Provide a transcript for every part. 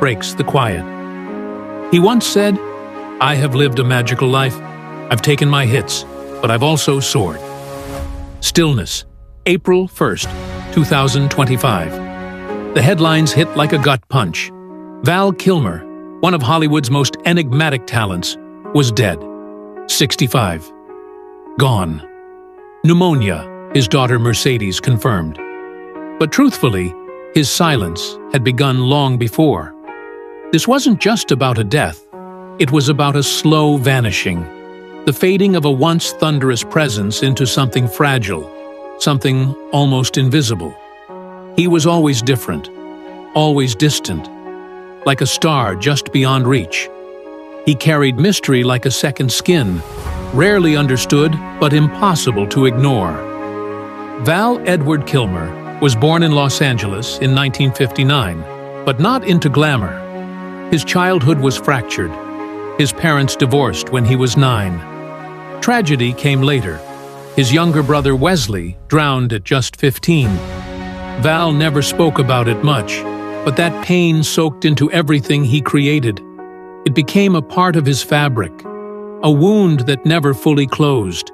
breaks the quiet. He once said, "I have lived a magical life. I've taken my hits, but I've also soared." Stillness, April 1st, 2025. The headlines hit like a gut punch. Val Kilmer, one of Hollywood's most enigmatic talents, was dead. 65. Gone. Pneumonia, his daughter Mercedes confirmed. But truthfully, his silence had begun long before. This wasn't just about a death. It was about a slow vanishing, the fading of a once thunderous presence into something fragile, something almost invisible. He was always different, always distant, like a star just beyond reach. He carried mystery like a second skin, rarely understood but impossible to ignore. Val Edward Kilmer was born in Los Angeles in 1959, but not into glamour. His childhood was fractured. His parents divorced when he was 9. Tragedy came later. His younger brother Wesley drowned at just 15. Val never spoke about it much, but that pain soaked into everything he created. It became a part of his fabric, a wound that never fully closed.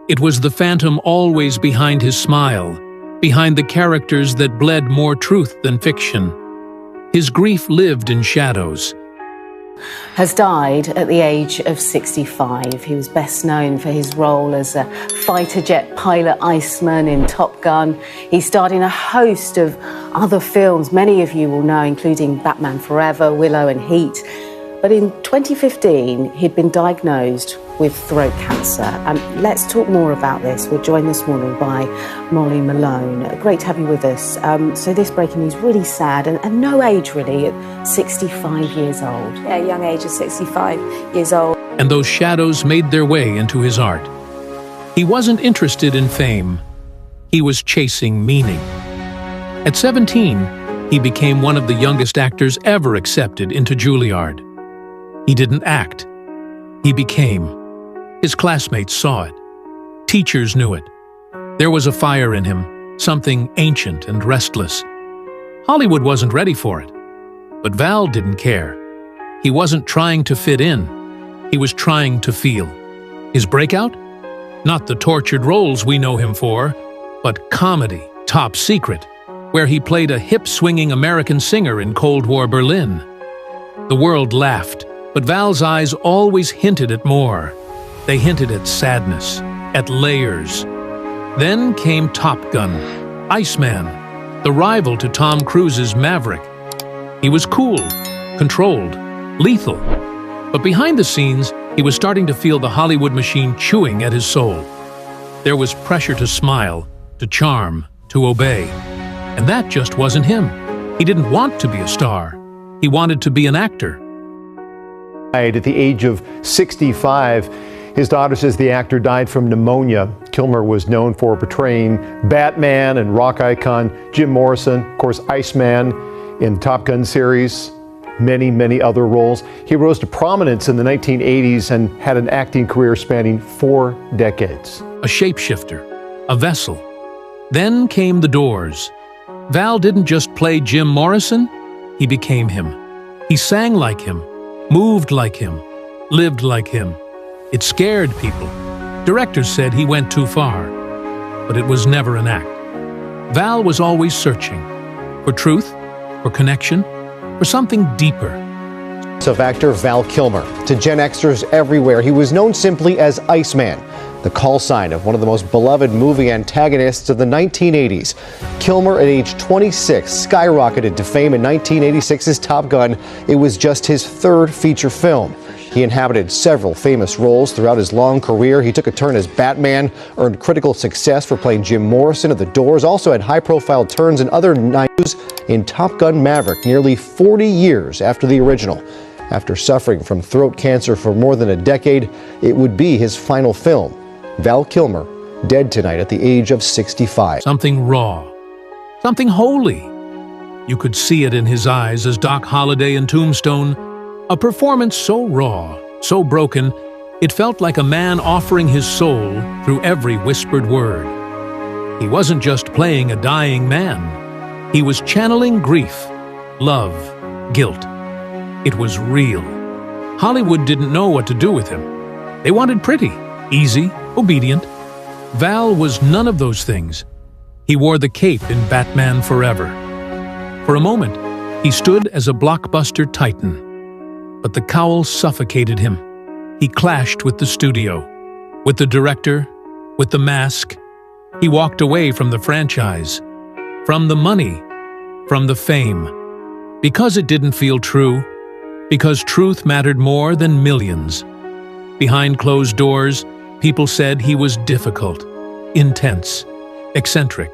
It was the phantom always behind his smile, behind the characters that bled more truth than fiction. His grief lived in shadows. Has died at the age of 65. He was best known for his role as a fighter jet pilot Iceman in Top Gun. He starred in a host of other films many of you will know, including Batman Forever, Willow and Heat. But in 2015, he'd been diagnosed with throat cancer. And let's talk more about this. We're joined this morning by Molly Malone. Great to have you with us. So this breaking news, really sad, and no age really, at 65 years old. Yeah, young age of 65 years old. And those shadows made their way into his art. He wasn't interested in fame. He was chasing meaning. At 17, he became one of the youngest actors ever accepted into Juilliard. He didn't act. He became. His classmates saw it. Teachers knew it. There was a fire in him, something ancient and restless. Hollywood wasn't ready for it. But Val didn't care. He wasn't trying to fit in. He was trying to feel. His breakout? Not the tortured roles we know him for, but comedy, Top Secret, where he played a hip-swinging American singer in Cold War Berlin. The world laughed. But Val's eyes always hinted at more. They hinted at sadness, at layers. Then came Top Gun, Iceman, the rival to Tom Cruise's Maverick. He was cool, controlled, lethal. But behind the scenes, he was starting to feel the Hollywood machine chewing at his soul. There was pressure to smile, to charm, to obey. And that just wasn't him. He didn't want to be a star. He wanted to be an actor. At the age of 65, his daughter says the actor died from pneumonia. Kilmer was known for portraying Batman and rock icon Jim Morrison, of course, Iceman in the Top Gun series, many other roles. He rose to prominence in the 1980s and had an acting career spanning 4 decades. A shapeshifter, a vessel. Then came The Doors. Val didn't just play Jim Morrison, he became him. He sang like him, moved like him, lived like him. It scared people. Directors said he went too far. But it was never an act. Val was always searching for truth, for connection, for something deeper. Of actor Val Kilmer. To Gen Xers everywhere, he was known simply as Iceman, the call sign of one of the most beloved movie antagonists of the 1980s. Kilmer, at age 26, skyrocketed to fame in 1986's Top Gun. It was just his 3rd feature film. He inhabited several famous roles throughout his long career. He took a turn as Batman, earned critical success for playing Jim Morrison of The Doors, also had high-profile turns in other news in Top Gun Maverick nearly 40 years after the original. After suffering from throat cancer for more than a decade, it would be his final film. Val Kilmer, dead tonight at the age of 65. Something raw, something holy. You could see it in his eyes as Doc Holliday in Tombstone. A performance so raw, so broken, it felt like a man offering his soul through every whispered word. He wasn't just playing a dying man. He was channeling grief, love, guilt, It was real. Hollywood didn't know what to do with him. They wanted pretty, easy, obedient. Val was none of those things. He wore the cape in Batman Forever. For a moment, he stood as a blockbuster titan. But the cowl suffocated him. He clashed with the studio, with the director, with the mask. He walked away from the franchise, from the money, from the fame. Because it didn't feel true, because truth mattered more than millions. Behind closed doors, people said he was difficult, intense, eccentric.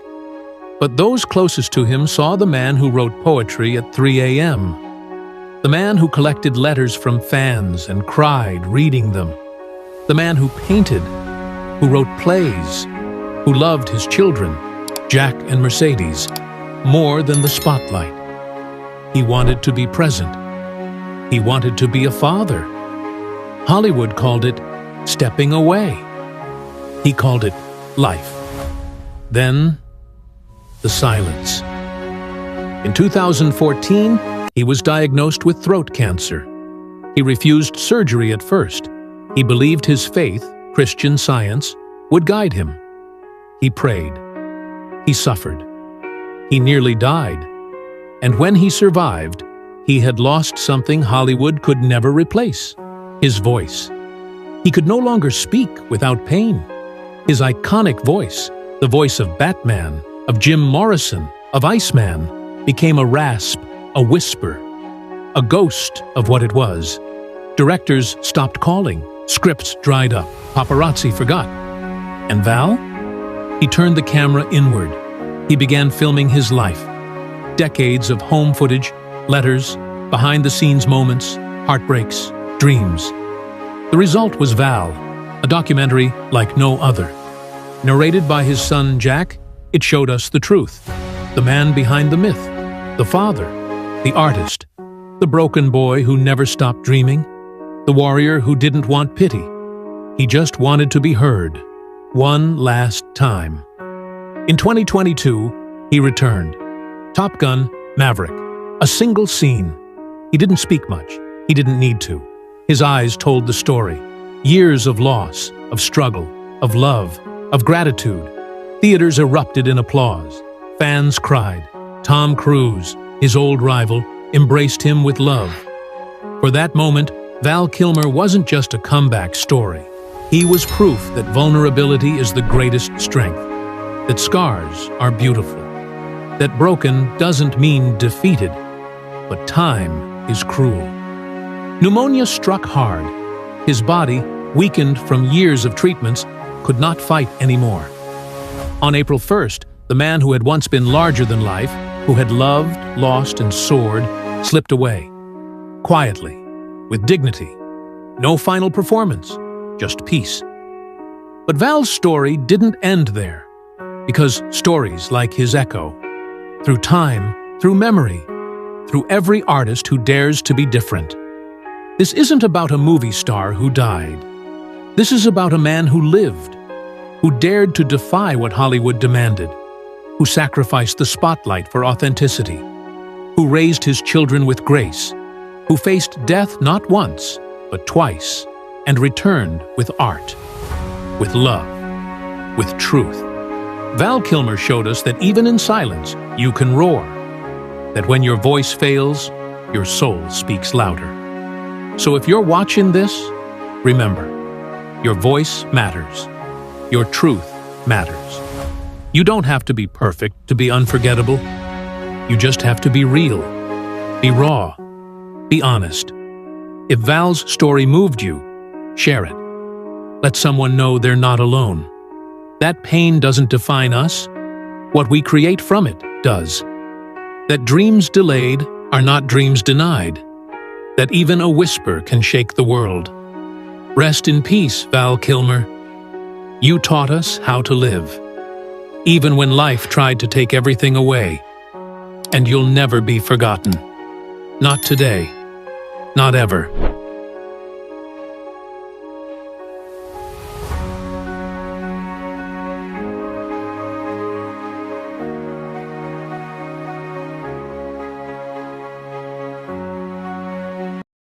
But those closest to him saw the man who wrote poetry at 3 a.m., the man who collected letters from fans and cried reading them, the man who painted, who wrote plays, who loved his children, Jack and Mercedes, more than the spotlight. He wanted to be present. He wanted to be a father. Hollywood called it stepping away. He called it life. Then, the silence. In 2014, he was diagnosed with throat cancer. He refused surgery at first. He believed his faith, Christian Science, would guide him. He prayed. He suffered. He nearly died. And when he survived, he had lost something Hollywood could never replace: his voice. He could no longer speak without pain. His iconic voice, the voice of Batman, of Jim Morrison, of Iceman, became a rasp, a whisper, a ghost of what it was. Directors stopped calling, scripts dried up, paparazzi forgot. And Val? He turned the camera inward. He began filming his life. Decades of home footage, letters, behind-the-scenes moments, heartbreaks, dreams. The result was Val, a documentary like no other. Narrated by his son Jack, it showed us the truth, the man behind the myth, the father, the artist, the broken boy who never stopped dreaming, the warrior who didn't want pity. He just wanted to be heard, one last time. In 2022, he returned. Top Gun, Maverick, a single scene. He didn't speak much. He didn't need to. His eyes told the story. Years of loss, of struggle, of love, of gratitude. Theaters erupted in applause. Fans cried. Tom Cruise, his old rival, embraced him with love. For that moment, Val Kilmer wasn't just a comeback story. He was proof that vulnerability is the greatest strength, that scars are beautiful, that broken doesn't mean defeated, but time is cruel. Pneumonia struck hard. His body, weakened from years of treatments, could not fight anymore. On April 1st, the man who had once been larger than life, who had loved, lost, and soared, slipped away. Quietly, with dignity. No final performance, just peace. But Val's story didn't end there, because stories like his echo, through time, through memory, through every artist who dares to be different. This isn't about a movie star who died. This is about a man who lived, who dared to defy what Hollywood demanded, who sacrificed the spotlight for authenticity, who raised his children with grace, who faced death not once, but twice, and returned with art, with love, with truth. Val Kilmer showed us that even in silence, you can roar, that when your voice fails, your soul speaks louder. So if you're watching this, remember, your voice matters. Your truth matters. You don't have to be perfect to be unforgettable. You just have to be real, be raw, be honest. If Val's story moved you, share it. Let someone know they're not alone. That pain doesn't define us. What we create from it does. That dreams delayed are not dreams denied. That even a whisper can shake the world. Rest in peace, Val Kilmer. You taught us how to live, even when life tried to take everything away. And you'll never be forgotten. Not today. Not ever.